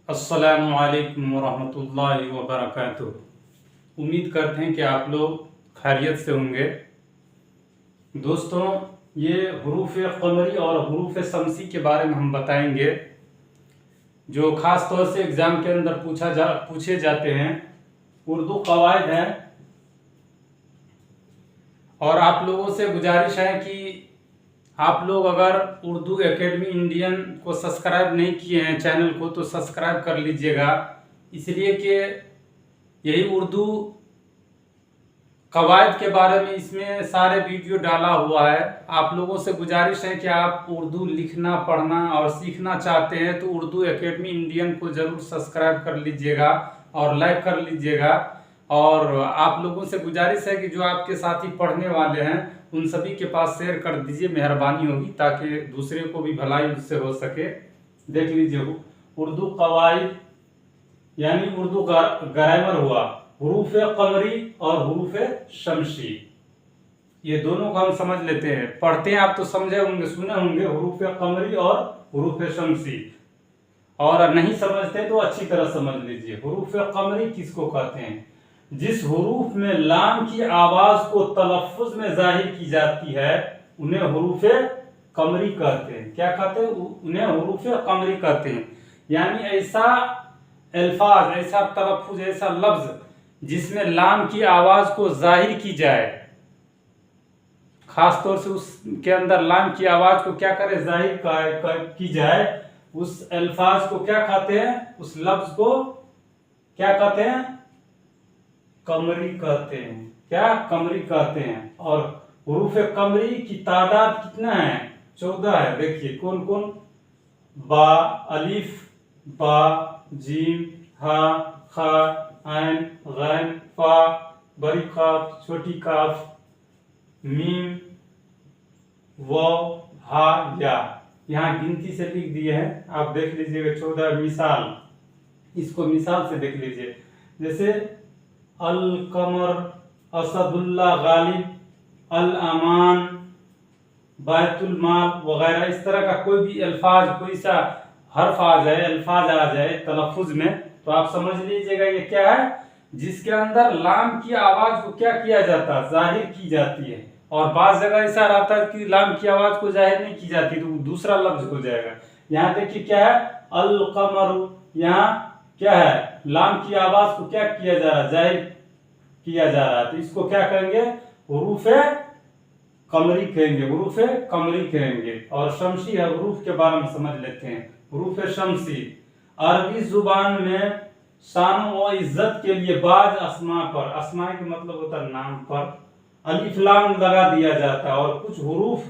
अस्सलामु अलैकुम वरहमतुल्लाहि वबरकातुह। उम्मीद करते हैं कि आप लोग खैरियत से होंगे। दोस्तों, ये हुरूफ क़मरी और हुरूफ शमसी के बारे में हम बताएंगे, जो ख़ास तौर से एग्ज़ाम के अंदर पूछे जाते हैं। उर्दू कवायद हैं और आप लोगों से गुजारिश है कि आप लोग अगर उर्दू एकेडमी इंडियन को सब्सक्राइब नहीं किए हैं चैनल को, तो सब्सक्राइब कर लीजिएगा। इसलिए कि यही उर्दू कवायद के बारे में इसमें सारे वीडियो डाला हुआ है। आप लोगों से गुजारिश है कि आप उर्दू लिखना, पढ़ना और सीखना चाहते हैं तो उर्दू एकेडमी इंडियन को ज़रूर सब्सक्राइब कर लीजिएगा और लाइक कर लीजिएगा। और आप लोगों से गुजारिश है कि जो आपके साथी पढ़ने वाले हैं उन सभी के पास शेयर कर दीजिए, मेहरबानी होगी, ताकि दूसरे को भी भलाई उससे हो सके। देख लीजिए, उर्दू कवायद यानी उर्दू ग्रामर हुआ, हुरूफ क़मरी और हुरूफ शमसी, ये दोनों को हम समझ लेते हैं। पढ़ते हैं आप तो समझे होंगे, सुने होंगे हुरूफ क़मरी और हुरूफ शमसी, और नहीं समझते तो अच्छी तरह समझ लीजिए। हुरूफ क़मरी किसको कहते हैं? जिस हुरूफ में लाम की आवाज को तलफ़्फ़ुज़ में जाहिर की जाती है उन्हें हुरूफ क़मरी कहते हैं। क्या कहते हैं? उन्हें हुरूफ क़मरी कहते हैं। यानी ऐसा अल्फाज, ऐसा तलफ़्फ़ुज़, ऐसा लफ्ज जिसमें लाम की आवाज को जाहिर की जाए, खास तौर से उसके अंदर लाम की आवाज को क्या करे, जाहिर की जाए, उस अल्फाज को क्या कहते हैं? उस लफ्ज को क्या कहते हैं? क़मरी कहते हैं। क्या? क़मरी कहते हैं। और हुरूफ क़मरी की तादाद कितना है? 14 है। देखिए कौन कौन? बा, अलिफ, बा, जीम, हा, खा, ऐन, गैन, फा, बड़ी काफ, छोटी काफ, मीम, वाव, हा, या। यहाँ गिनती से लिख दिए हैं, आप देख लीजिएगा। 14 मिसाल, इसको मिसाल से देख लीजिए। जैसे अल कमर, असदुल्ला गालिब, अल अमान, बैतुल माल वगैरह। इस तरह का कोई भी अल्फाज, कोई सा हर्फ आ जाए, अल्फाज आ जाए तलफ़्फ़ुज़ में, तो आप समझ लीजिएगा ये क्या है, जिसके अंदर लाम की आवाज को क्या किया जाता है, जाहिर की जाती है। और बाज़ जगह ऐसा रहता है कि लाम की आवाज को जाहिर नहीं की जाती, तो दूसरा लफ्ज हो जाएगा। यहाँ देखिए क्या है, अल कमर, यहाँ क्या है, लाम की आवाज को क्या किया जा रहा है, जाहिर किया जा रहा है, तो इसको क्या कहेंगे? हुरूफ क़मरी कहेंगे, हुरूफ क़मरी कहेंगे। और शमसी है, हुरूफ के बारे में समझ लेते हैं। हुरूफ शमसी अरबी जुबान में शान व इज्जत के लिए बाज अस्मा पर, अस्मा का मतलब होता है नाम पर, अलिफ लाम लगा दिया जाता है। और कुछ हुरूफ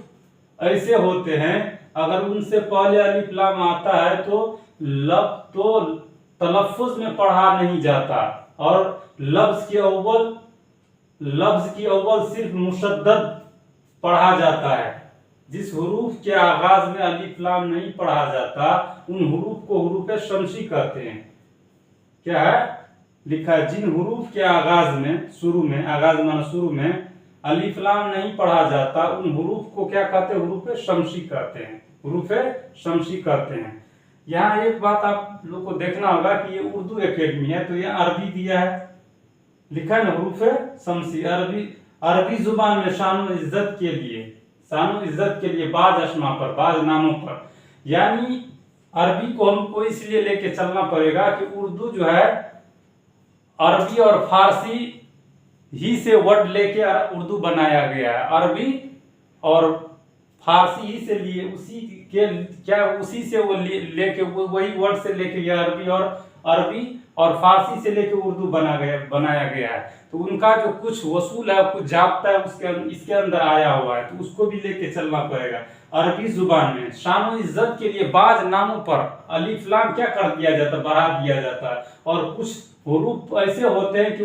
ऐसे होते हैं अगर उनसे पहले अलिफ लाम आता है तो तलफ़्फ़ुज़ में पढ़ा नहीं जाता, और लफ्ज की अव्वल सिर्फ मुशद्दद पढ़ा जाता है। जिस हुरूफ के आगाज में अलिफ लाम नहीं पढ़ा जाता उन हुरूफ को हुरूफ शमसी कहते हैं। क्या है? लिखा है, जिन हुरूफ के आगाज में, शुरू में, आगाज माना शुरू में अलिफ लाम नहीं पढ़ा जाता उन हुरूफ को क्या कहते हैं? हुरूफ शमसी कहते हैं, हुरूफ शमसी कहते हैं। यहाँ एक बात आप लोग को देखना होगा कि ये उर्दू एकेडमी है, तो ये अरबी दिया है, लिखा है ना हुरूफ शमसी। अरबी जुबान में शान व इज्जत के लिए, शान व इज्जत के लिए बाज अस्मा पर, बाज नामों पर। यानी अरबी को हमको इसलिए लेके चलना पड़ेगा कि उर्दू जो है अरबी और फारसी ही से वर्ड लेके उर्दू बनाया गया है। अरबी और फारसी ही से लिए, उसी से वो लेके वही वर्ड से लेके ये अरबी और फारसी से लेके उर्दू बनाया गया है। तो उनका जो कुछ वसूल है, कुछ जाब्ता है इसके अंदर आया हुआ है, तो उसको भी लेके चलना पड़ेगा। अरबी जुबान में शान व इज्जत के लिए बाज नामों पर अलिफ लाम क्या कर दिया जाता है, बढ़ा दिया जाता है। और कुछ हुरूफ ऐसे होते हैं कि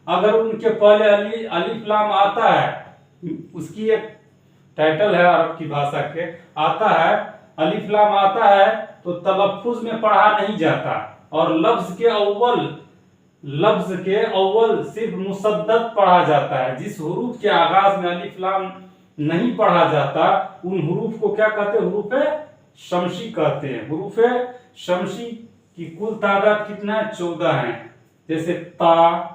अगर उनके पहले अलिफ लाम आता है, उसकी एक टाइटल है अरब की भाषा के, आता है अलिफ लाम आता है तो तलफ़्फ़ुज़ में पढ़ा नहीं जाता, और लफ्ज के अव्वल सिर्फ मुसद्दद पढ़ा जाता है। जिस हुरूफ के आगाज में अलिफ लाम नहीं पढ़ा जाता उन हुरूफ को क्या कहते हैं? हुरूफ शमसी कहते हैं। हुरूफ शमसी कि कुल तादाद कितना है, 14 है। जैसे ता,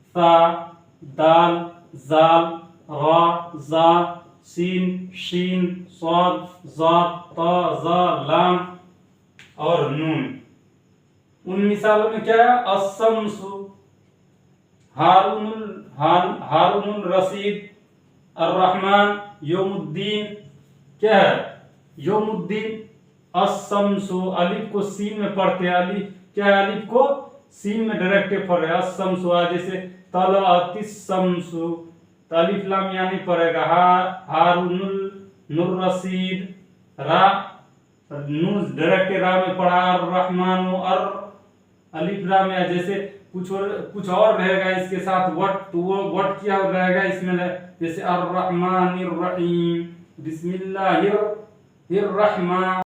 सा, दाल, जाल, रा, जा, सीन, शीन, स्वाद, जात, ता, जा, लाम और नून। उन मिसालों में क्या है, अस्समसु, हारूनुल रशीद, अर्रहमान, यौमुद्दीन। क्या है, यौमुद्दीन। अस्समसु, अलिफ को सीन में पढ़ते हैं, अलिफ क्या है, अलिफ को सीन में डायरेक्ट पढ़ रहे हैं। अस्समसु, जैसे तलअतिस्समसु, तो अलिफ लाम यहाँ नहीं पड़ेगा। हारूनुल रशीद, रा नून डायरेक्ट रा में पढ़ा। अर्रहमान, अलिफ रा में। जैसे कुछ और रहेगा इसके साथ वट, तो वो वट क्या रहेगा इसमें, जैसे अर्रहमानिर्रहीम, बिस्मिल्लाहिर्रहमान।